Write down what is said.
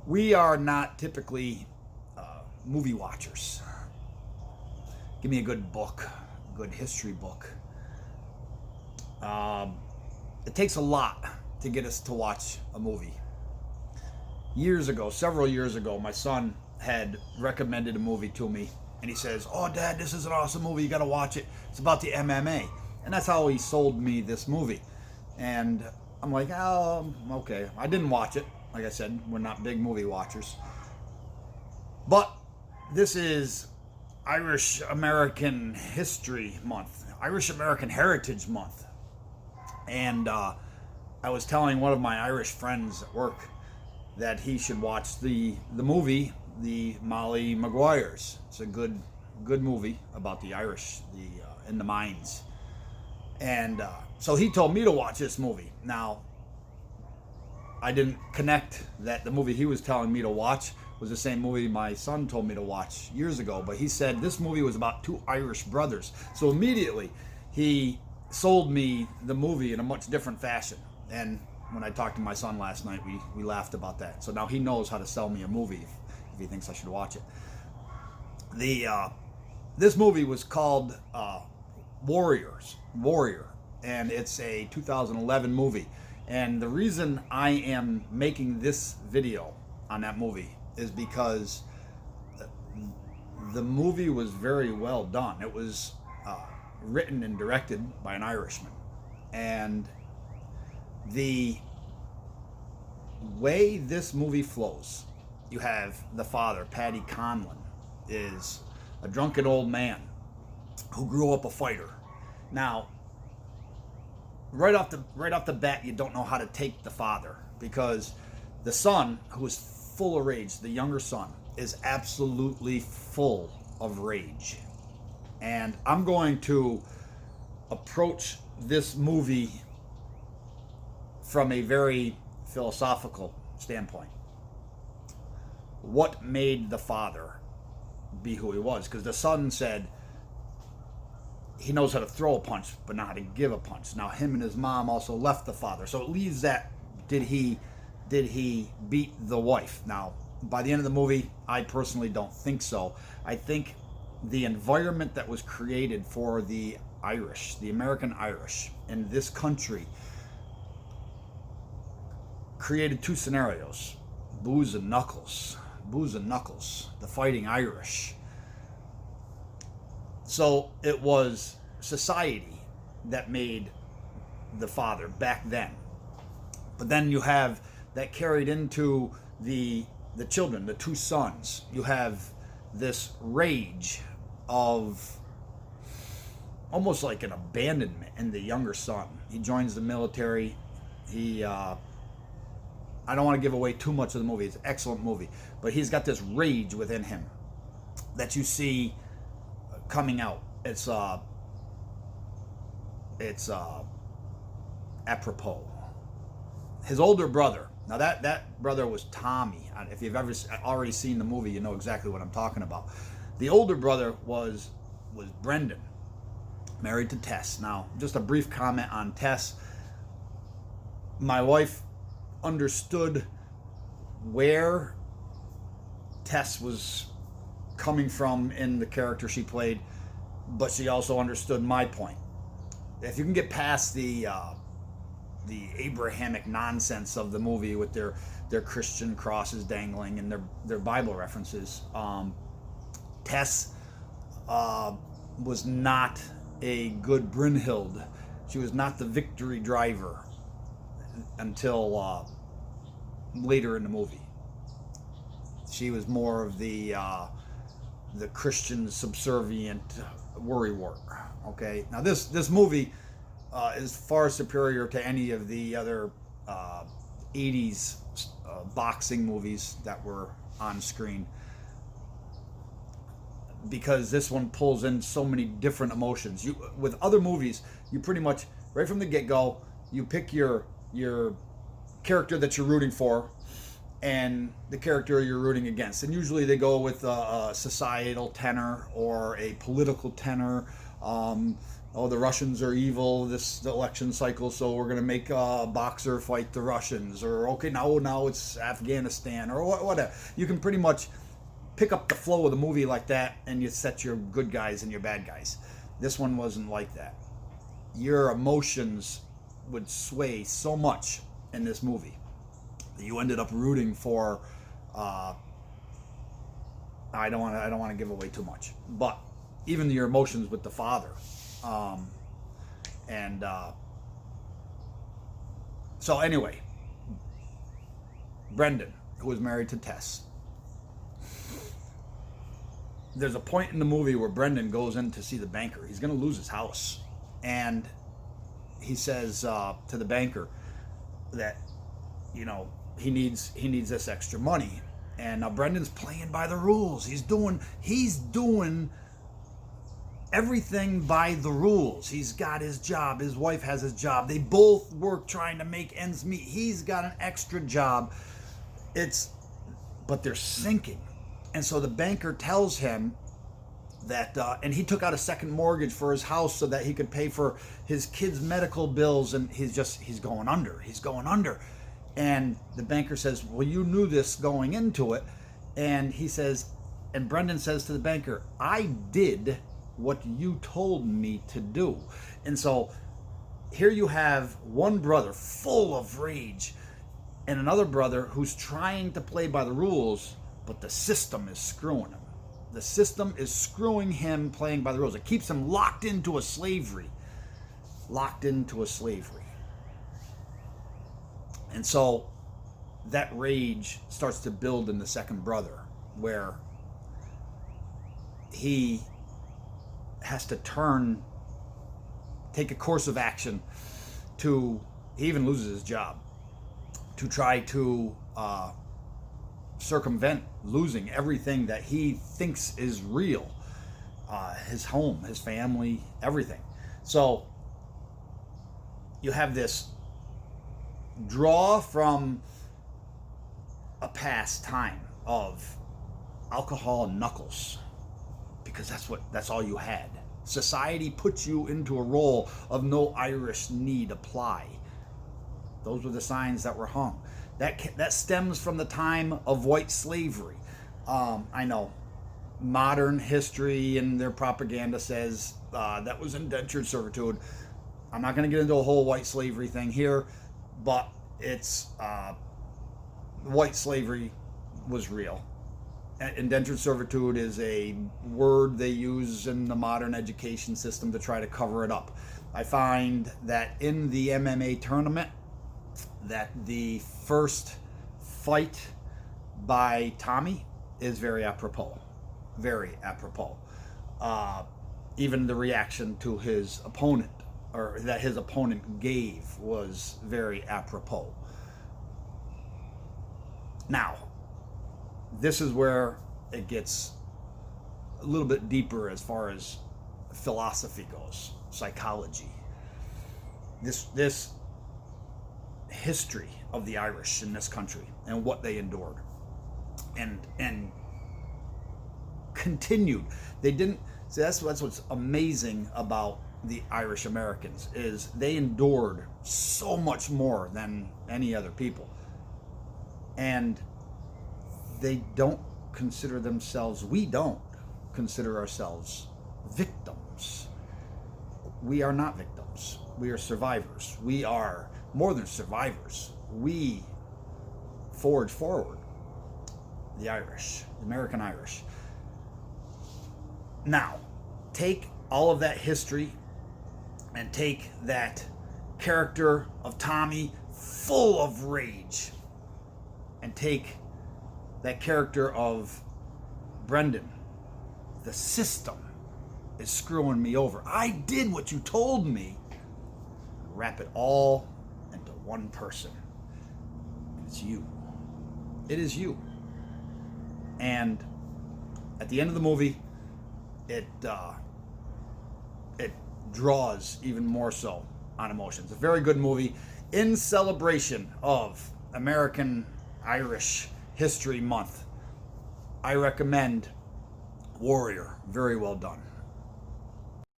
We are not typically movie watchers. Give me a good book, a good history book. It takes a lot to get us to watch a movie. Years ago, several years ago, my son had recommended a movie to me, and he says, "Oh, Dad, this is an awesome movie. You got to watch it. It's about the MMA." And that's how he sold me this movie. And I'm like, "Oh, okay." I didn't watch it. Like I said, we're not big movie watchers. But this is Irish American History Month, Irish American Heritage Month. And I was telling one of my Irish friends at work that he should watch the movie, the Molly Maguires. It's a good movie about the Irish, in the mines. And so he told me to watch this movie. Now, I didn't connect that the movie he was telling me to watch was the same movie my son told me to watch years ago. But he said this movie was about two Irish brothers. So immediately he sold me the movie in a much different fashion. And when I talked to my son last night, we laughed about that. So now he knows how to sell me a movie if he thinks I should watch it. This movie was called Warrior, and it's a 2011 movie. And the reason I am making this video on that movie is because the movie was very well done. It was written and directed by an Irishman. And the way this movie flows, you have the father, Paddy Conlon, is a drunken old man who grew up a fighter. Now, right off the bat, you don't know how to take the father, because the son, who is full of rage, the younger son, is absolutely full of rage. And I'm going to approach this movie from a very philosophical standpoint. What made the father be who he was? Because the son said he knows how to throw a punch, but not how to give a punch. Now, him and his mom also left the father, so it leaves that, did he beat the wife? Now, by the end of the movie, I personally don't think so. I think the environment that was created for the Irish, the American Irish in this country, created two scenarios: booze and knuckles, the fighting Irish. So it was society that made the father back then. But then you have that carried into the children, the two sons. You have this rage of almost like an abandonment in the younger son. He joins the military. I don't want to give away too much of the movie. It's an excellent movie. But he's got this rage within him that you see coming out. It's apropos. His older brother. Now that brother was Tommy. If you've ever already seen the movie, you know exactly what I'm talking about. The older brother was Brendan, married to Tess. Now, just a brief comment on Tess. My wife understood where Tess was coming from in the character she played, but she also understood my point. If you can get past the Abrahamic nonsense of the movie with their Christian crosses dangling and their Bible references, Tess was not a good Brynhild. She was not the victory driver until later in the movie. She was more of the Christian subservient worrywart. Okay, now this movie is far superior to any of the other 80s boxing movies that were on screen, because this one pulls in so many different emotions. With other movies, you pretty much right from the get-go, you pick your character that you're rooting for and the character you're rooting against, and usually they go with a societal tenor or a political tenor. oh, the Russians are evil this election cycle, so we're gonna make a boxer fight the Russians, or okay, now it's Afghanistan, or whatever. You can pretty much pick up the flow of the movie like that, and you set your good guys and your bad guys. This one wasn't like that. Your emotions would sway so much in this movie that you ended up rooting for. I don't want to give away too much, but even your emotions with the father, and so anyway, Brendan, who was married to Tess. There's a point in the movie where Brendan goes in to see the banker. He's going to lose his house, and he says to the banker that, you know, he needs this extra money. And now Brendan's playing by the rules. He's doing everything by the rules. He's got his job. His wife has his job. They both work trying to make ends meet. He's got an extra job. But they're sinking. And so the banker tells him that, and he took out a second mortgage for his house so that he could pay for his kids' medical bills, and he's going under. He's going under. And the banker says, well, you knew this going into it. And he says, and Brendan says to the banker, I did what you told me to do. And so here you have one brother full of rage and another brother who's trying to play by the rules, but the system is screwing him. The system is screwing him playing by the rules. It keeps him locked into a slavery. And so that rage starts to build in the second brother, where he has to take a course of action he even loses his job, to try to circumvent losing everything that he thinks is real, his home, his family, everything. So you have this draw from a past time of alcohol and knuckles, because that's all you had. Society puts you into a role of no Irish need apply. Those were the signs that were hung. That stems from the time of white slavery. I know modern history and their propaganda says that was indentured servitude. I'm not going to get into a whole white slavery thing here, but it's white slavery was real. Indentured servitude is a word they use in the modern education system to try to cover it up. I find that in the MMA tournament, that the first fight by Tommy is very apropos. Very apropos. Even the reaction to his opponent, or that his opponent gave, was very apropos. Now, this is where it gets a little bit deeper as far as philosophy goes, psychology. This history of the Irish in this country and what they endured and continued. They didn't. See, that's what's amazing about the Irish Americans, is they endured so much more than any other people, and they don't consider themselves. We don't consider ourselves victims. We are not victims. We are survivors. We are more than survivors. We forge forward. The Irish, the American Irish. Now, take all of that history and take that character of Tommy full of rage, and take that character of Brendan. The system is screwing me over. I did what you told me. Wrap it all into one person. It's you. It is you. And at the end of the movie, it draws even more so on emotions. A very good movie in celebration of American Irish History Month. I recommend Warrior. Very well done.